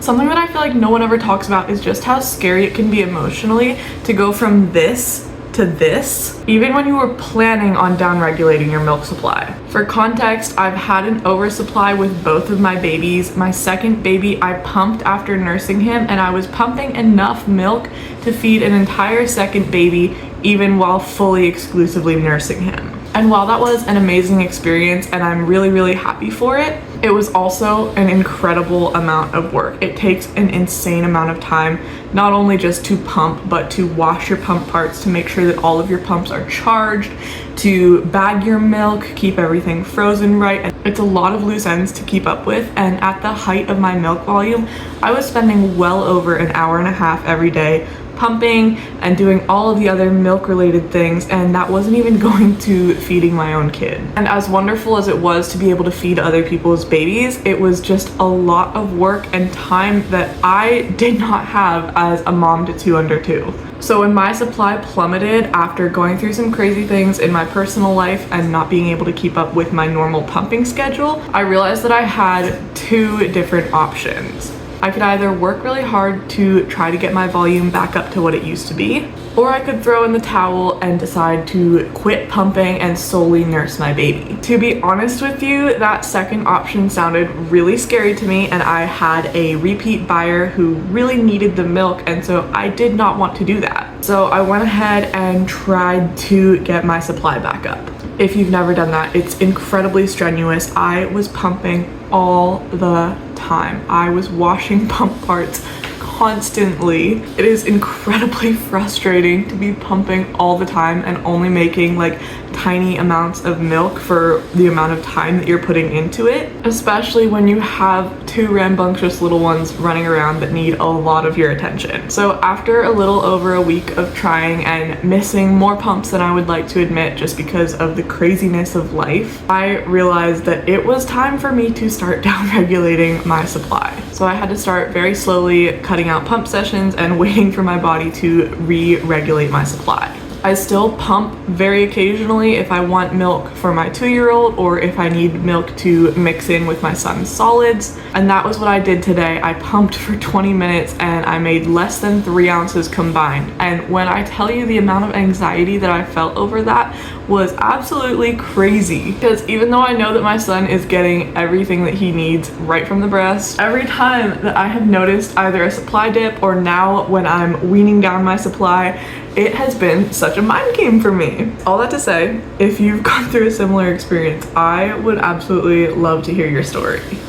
Something that I feel like no one ever talks about is just how scary it can be emotionally to go from this to this, even when you were planning on downregulating your milk supply. For context, I've had an oversupply with both of my babies. My second baby, I pumped after nursing him, and I was pumping enough milk to feed an entire second baby, even while fully exclusively nursing him. And while that was an amazing experience and I'm really, really happy for it, it was also an incredible amount of work. It takes an insane amount of time, not only just to pump, but to wash your pump parts, to make sure that all of your pumps are charged, to bag your milk, keep everything frozen right. And it's a lot of loose ends to keep up with. And at the height of my milk volume, I was spending well over an hour and a half every day pumping and doing all of the other milk related things, and that wasn't even going to feeding my own kid. And as wonderful as it was to be able to feed other people's babies, it was just a lot of work and time that I did not have as a mom to 2 under 2. So when my supply plummeted after going through some crazy things in my personal life and not being able to keep up with my normal pumping schedule, I realized that I had 2 different options. I could either work really hard to try to get my volume back up to what it used to be, or I could throw in the towel and decide to quit pumping and solely nurse my baby. To be honest with you, that second option sounded really scary to me, and I had a repeat buyer who really needed the milk, and so I did not want to do that. So I went ahead and tried to get my supply back up. If you've never done that, it's incredibly strenuous. I was pumping all the time. I was washing pump parts constantly. It is incredibly frustrating to be pumping all the time and only making like tiny amounts of milk for the amount of time that you're putting into it, especially when you have 2 rambunctious little ones running around that need a lot of your attention. So after a little over a week of trying and missing more pumps than I would like to admit just because of the craziness of life, I realized that it was time for me to start downregulating my supply. So I had to start very slowly cutting out pump sessions and waiting for my body to re-regulate my supply. I still pump very occasionally if I want milk for my 2-year-old or if I need milk to mix in with my son's solids. And that was what I did today. I pumped for 20 minutes and I made less than 3 ounces combined. And when I tell you the amount of anxiety that I felt over that was absolutely crazy. Because even though I know that my son is getting everything that he needs right from the breast, every time that I have noticed either a supply dip or now when I'm weaning down my supply, it has been such a mind game for me. All that to say, if you've gone through a similar experience, I would absolutely love to hear your story.